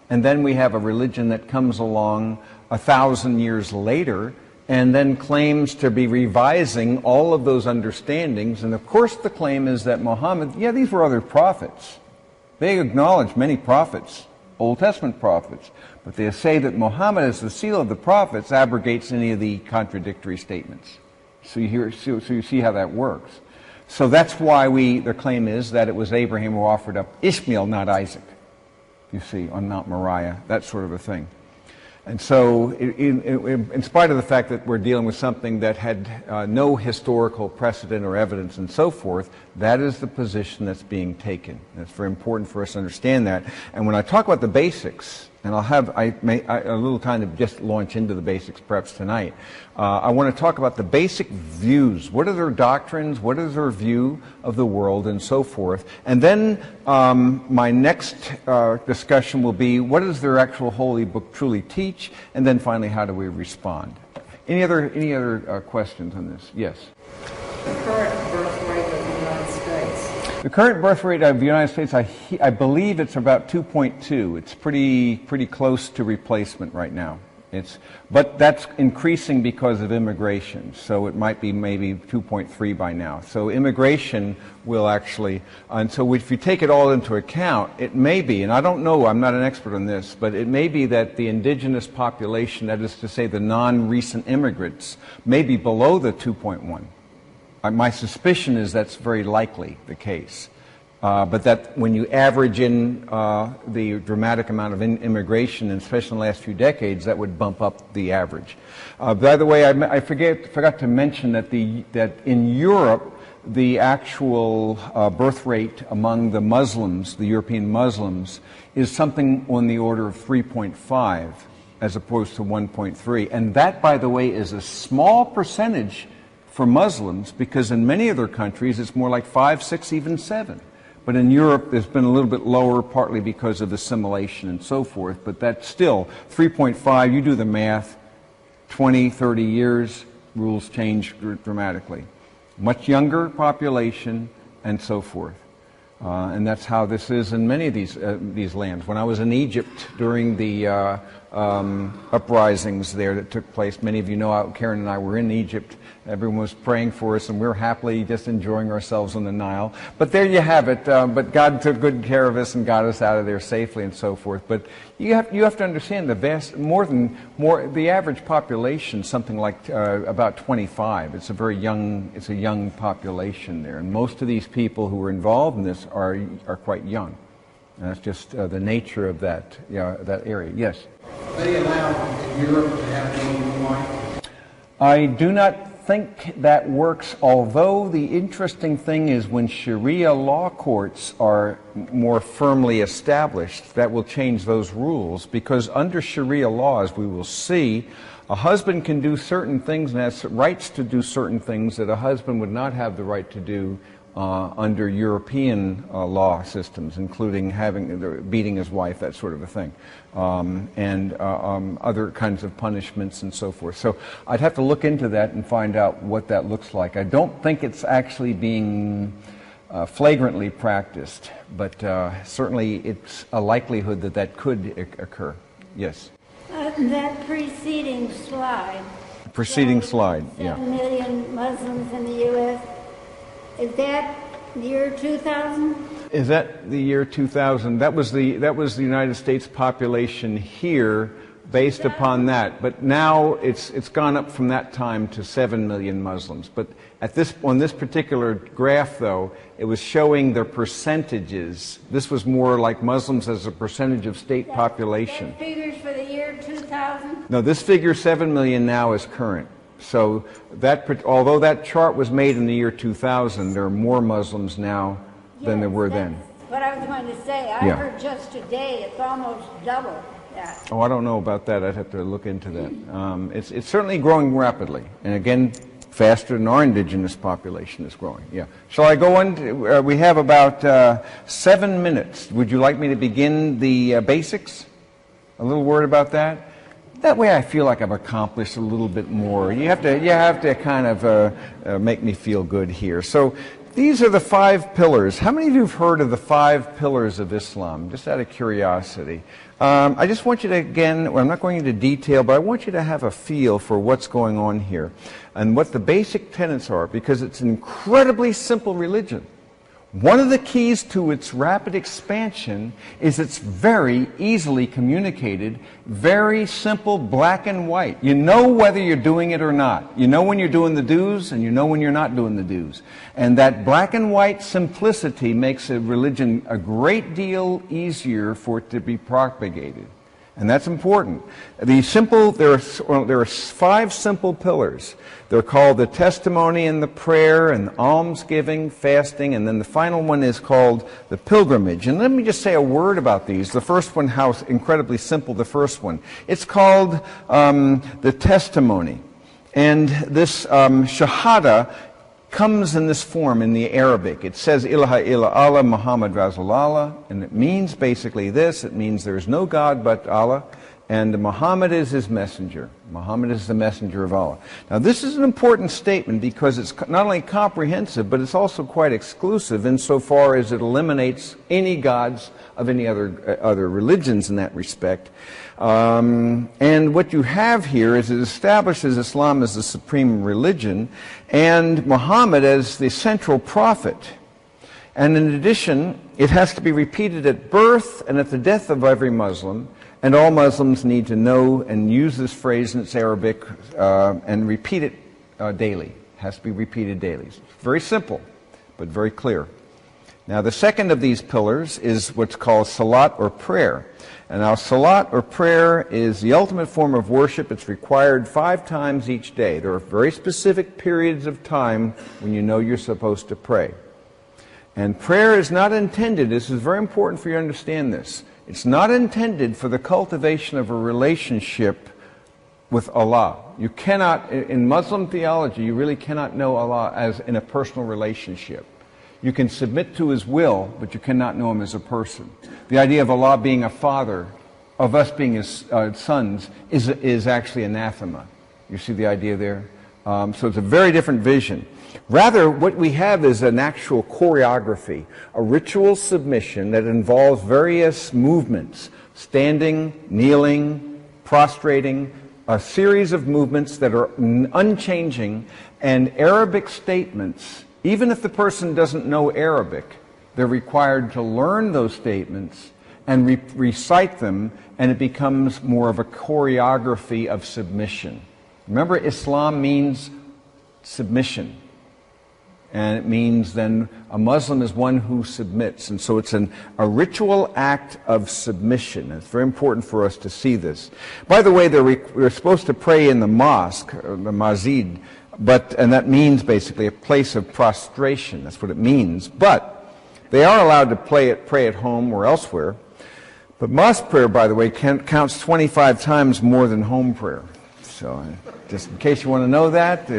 and then we have a religion that comes along 1,000 years later and then claims to be revising all of those understandings. And of course the claim is that Muhammad, yeah, these were other prophets. They acknowledge many prophets, Old Testament prophets, but they say that Muhammad, as the seal of the prophets, abrogates any of the contradictory statements. So you see how that works. So that's why their claim is that it was Abraham who offered up Ishmael, not Isaac, you see, on Mount Moriah, that sort of a thing. And so, in spite of the fact that we're dealing with something that had no historical precedent or evidence and so forth, that is the position that's being taken. And it's very important for us to understand that. And when I talk about the basics, and I'll have a little time to just launch into the basics perhaps tonight, I want to talk about the basic views. What are their doctrines? What is their view of the world and so forth? And then my next discussion will be, what does their actual holy book truly teach? And then finally, how do we respond? Any other questions on this? Yes? The current birth rate of the United States. The current birth rate of the United States, I believe it's about 2.2. It's pretty close to replacement right now. But that's increasing because of immigration, so it might be maybe 2.3 by now. So immigration will actually, and so if you take it all into account, it may be, and I don't know, I'm not an expert on this, but it may be that the indigenous population, that is to say the non-recent immigrants, may be below the 2.1. My suspicion is that's very likely the case. But that when you average in the dramatic amount of immigration, and especially in the last few decades, that would bump up the average. By the way, I forgot to mention that in Europe, the actual birth rate among the Muslims, the European Muslims, is something on the order of 3.5 as opposed to 1.3. And that, by the way, is a small percentage for Muslims, because in many other countries it's more like 5, 6, even 7. But in Europe, it's been a little bit lower, partly because of assimilation and so forth. But that's still 3.5. You do the math, 20, 30 years, rules change dramatically. Much younger population and so forth. And that's how this is in many of these lands. When I was in Egypt during the uprisings there that took place, many of you know Karen and I were in Egypt. Everyone was praying for us, and we were happily just enjoying ourselves on the Nile. But there you have it. But God took good care of us and got us out of there safely and so forth. But you have to understand the average population, something like about 25. It's a young population there, and most of these people who are involved in this are quite young. And that's just the nature of that area. Yes. They allow Europe to have their own white. I do not think that works, although the interesting thing is when Sharia law courts are more firmly established, that will change those rules, because under Sharia law, as we will see, a husband can do certain things and has rights to do certain things that a husband would not have the right to do under European law systems, including beating his wife, that sort of a thing, and other kinds of punishments and so forth. So I'd have to look into that and find out what that looks like. I don't think it's actually being flagrantly practiced, but certainly it's a likelihood that could occur. Yes? That preceding slide. Preceding slide, yeah. 7 million Muslims in the U.S. Is that the year 2000? Is that the year 2000? That was the United States population here, based upon that. But now it's gone up from that time to 7 million Muslims. But on this particular graph, though, it was showing the percentages. This was more like Muslims as a percentage of state population. That figures for the year 2000? No, this figure 7 million now is current. So although that chart was made in the year 2000, there are more Muslims now than there were then. What I was going to say, I heard just today it's almost double that. Oh, I don't know about that. I'd have to look into that. It's certainly growing rapidly, and again, faster than our indigenous population is growing. Yeah. Shall I go on? We have about 7 minutes. Would you like me to begin the basics? A little word about that? That way I feel like I've accomplished a little bit more. You have to kind of make me feel good here. So these are the 5 pillars. How many of you have heard of the 5 pillars of Islam? Just out of curiosity. I just want you to, again, well, I'm not going into detail, but I want you to have a feel for what's going on here and what the basic tenets are, because it's an incredibly simple religion. One of the keys to its rapid expansion is it's very easily communicated, very simple, black and white. You know whether you're doing it or not. You know when you're doing the do's, and you know when you're not doing the do's. And that black and white simplicity makes a religion a great deal easier for it to be propagated. And that's important. There are 5 simple pillars. They're called the testimony and the prayer and almsgiving, fasting, and then the final one is called the pilgrimage. And let me just say a word about these. The first one, how incredibly simple the first one. It's called the testimony. And this shahada comes in this form in the Arabic. It says, ilaha illa Allah, Muhammad Rasulullah, and it means basically this. It means there is no God but Allah, and Muhammad is his messenger. Muhammad is the messenger of Allah. Now this is an important statement because it's not only comprehensive, but it's also quite exclusive insofar as it eliminates any gods of any other religions in that respect. And what you have here is it establishes Islam as the supreme religion and Muhammad as the central prophet. And in addition, it has to be repeated at birth and at the death of every Muslim. And all Muslims need to know and use this phrase in its Arabic and repeat it daily. It has to be repeated daily. It's very simple, but very clear. Now, the second of these pillars is what's called salat or prayer. And now, salat or prayer is the ultimate form of worship. It's required 5 times each day. There are very specific periods of time when you know you're supposed to pray. And prayer is not intended, this is very important for you to understand this, it's not intended for the cultivation of a relationship with Allah. You cannot, in Muslim theology, you really cannot know Allah as in a personal relationship. You can submit to His will, but you cannot know Him as a person. The idea of Allah being a father, of us being His sons, is actually anathema. You see the idea there? So it's a very different vision. Rather, what we have is an actual choreography, a ritual submission that involves various movements, standing, kneeling, prostrating, a series of movements that are unchanging, and Arabic statements. Even if the person doesn't know Arabic, they're required to learn those statements and recite them, and it becomes more of a choreography of submission. Remember, Islam means submission. And it means then a Muslim is one who submits. And so it's a ritual act of submission. It's very important for us to see this. By the way, we're supposed to pray in the mosque, or the masjid, and that means basically a place of prostration. That's what it means. But they are allowed to pray at home or elsewhere. But mosque prayer, by the way, counts 25 times more than home prayer. So just in case you want to know that,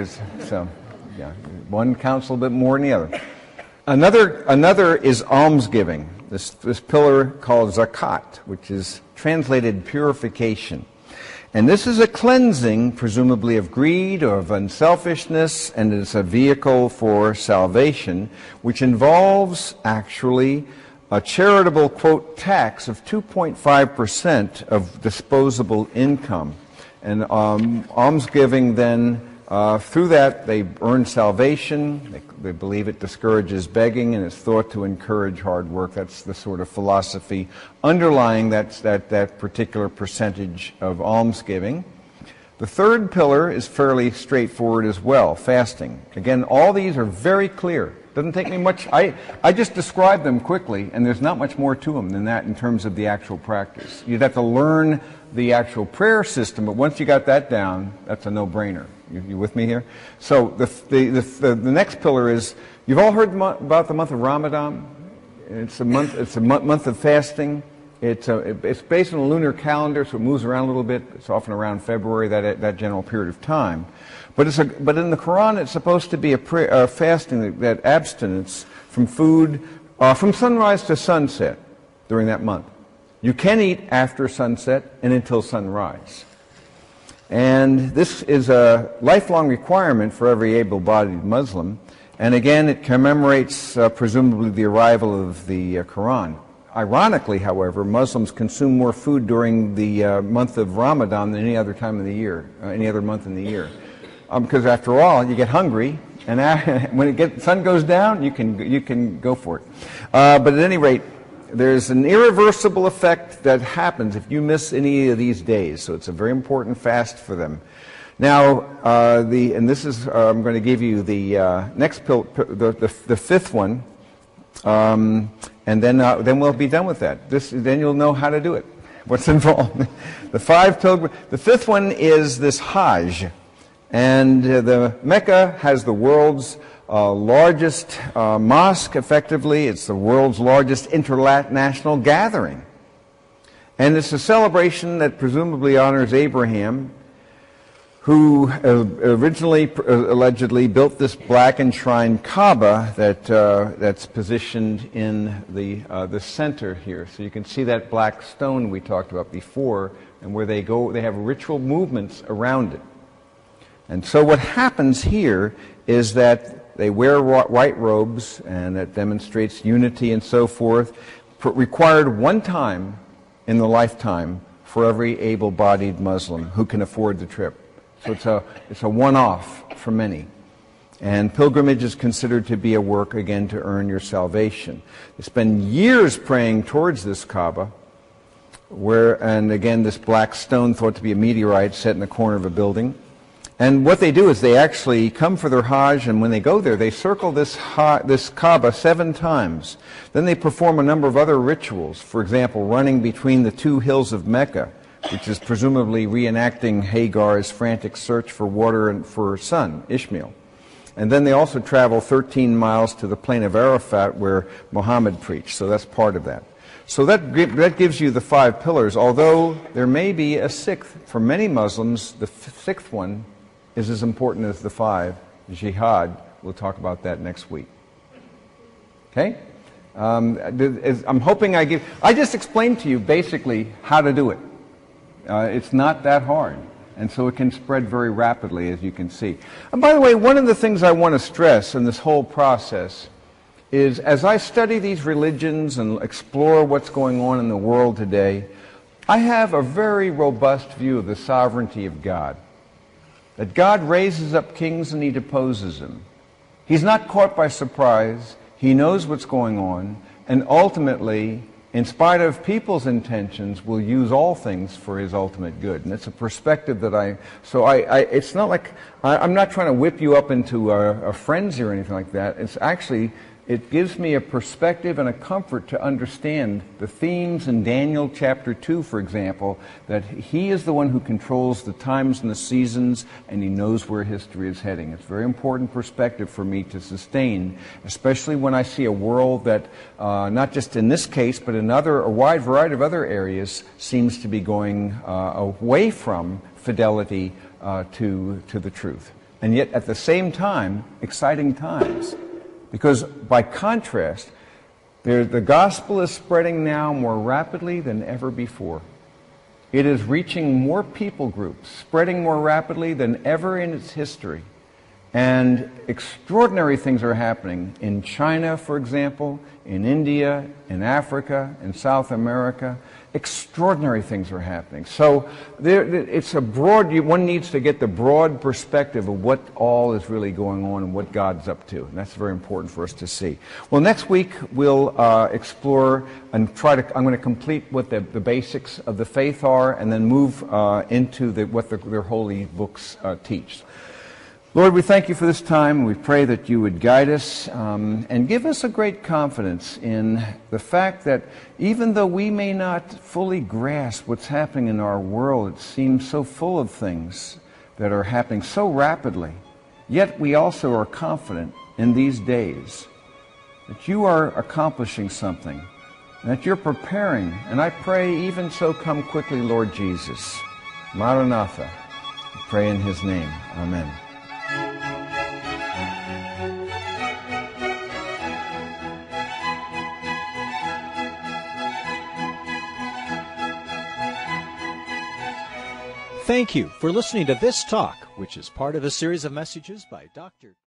yeah, one counts a little bit more than the other. Another is almsgiving. This pillar called zakat, which is translated purification. And this is a cleansing, presumably of greed or of unselfishness, and it's a vehicle for salvation, which involves actually a charitable, quote, tax of 2.5% of disposable income. And almsgiving then, through that, they earn salvation. They believe it discourages begging, and it's thought to encourage hard work. That's the sort of philosophy underlying that particular percentage of almsgiving. The third pillar is fairly straightforward as well, fasting. Again, all these are very clear. Doesn't take me much. I just described them quickly, and there's not much more to them than that in terms of the actual practice. You'd have to learn the actual prayer system, but once you got that down, that's a no-brainer. You with me here? So the next pillar is, you've all heard about the month of Ramadan. It's a month of fasting. It's based on a lunar calendar, so it moves around a little bit. It's often around February, that general period of time. But in the Quran, it's supposed to be a fasting, that abstinence from food from sunrise to sunset during that month. You can eat after sunset and until sunrise. And this is a lifelong requirement for every able-bodied Muslim. And again, it commemorates presumably the arrival of the Quran. Ironically, however, Muslims consume more food during the month of Ramadan than any other time of the year, any other month in the year. Because after all, you get hungry, and when the sun goes down, you can go for it. But at any rate, there's an irreversible effect that happens if you miss any of these days. So it's a very important fast for them. Now, and this is I'm going to give you the next the fifth one, and then we'll be done with that. Then you'll know how to do it. What's involved? The fifth one is this Hajj. And the Mecca has the world's largest mosque, effectively. It's the world's largest international gathering. And it's a celebration that presumably honors Abraham, who originally, allegedly, built this black enshrined Kabaa that's positioned in the center here. So you can see that black stone we talked about before, and where they have ritual movements around it. And so what happens here is that they wear white robes, and that demonstrates unity and so forth, required one time in the lifetime for every able-bodied Muslim who can afford the trip. So it's a one-off for many. And pilgrimage is considered to be a work, again, to earn your salvation. They spend years praying towards this Kaaba, and again, this black stone thought to be a meteorite set in the corner of a building. And what they do is they actually come for their Hajj, and when they go there, they circle this Kaaba 7 times. Then they perform a number of other rituals. For example, running between the 2 hills of Mecca, which is presumably reenacting Hagar's frantic search for water and for her son, Ishmael. And then they also travel 13 miles to the plain of Arafat, where Muhammad preached. So that's part of that. So that gives you the 5 pillars, although there may be a 6th. For many Muslims, the 6th one is as important as the 5, jihad. We'll talk about that next week. Okay? I'm hoping I just explained to you basically how to do it. It's not that hard, and so it can spread very rapidly, as you can see. And by the way, one of the things I want to stress in this whole process is, as I study these religions and explore what's going on in the world today, I have a very robust view of the sovereignty of God. That God raises up kings and He deposes them. He's not caught by surprise. He knows what's going on, and ultimately, in spite of people's intentions, will use all things for His ultimate good. And it's a perspective that it's not like, I'm not trying to whip you up into a frenzy or anything like that. It's actually, it gives me a perspective and a comfort to understand the themes in Daniel chapter 2, for example, that He is the one who controls the times and the seasons, and He knows where history is heading. It's a very important perspective for me to sustain, especially when I see a world that, not just in this case, but in a wide variety of other areas, seems to be going away from fidelity to the truth. And yet, at the same time, exciting times. Because by contrast, the gospel is spreading now more rapidly than ever before. It is reaching more people groups, spreading more rapidly than ever in its history. And extraordinary things are happening in China, for example, in India, in Africa, in South America. Extraordinary things are happening. So it's a broad, one needs to get the broad perspective of what all is really going on and what God's up to. And that's very important for us to see. Well, next week we'll explore and I'm going to complete what the basics of the faith are, and then move into what their holy books teach. Lord, we thank You for this time. We pray that You would guide us and give us a great confidence in the fact that even though we may not fully grasp what's happening in our world, it seems so full of things that are happening so rapidly, yet we also are confident in these days that You are accomplishing something, and that You're preparing. And I pray, even so, come quickly, Lord Jesus. Maranatha. I pray in His name. Amen. Thank you for listening to this talk, which is part of a series of messages by Dr.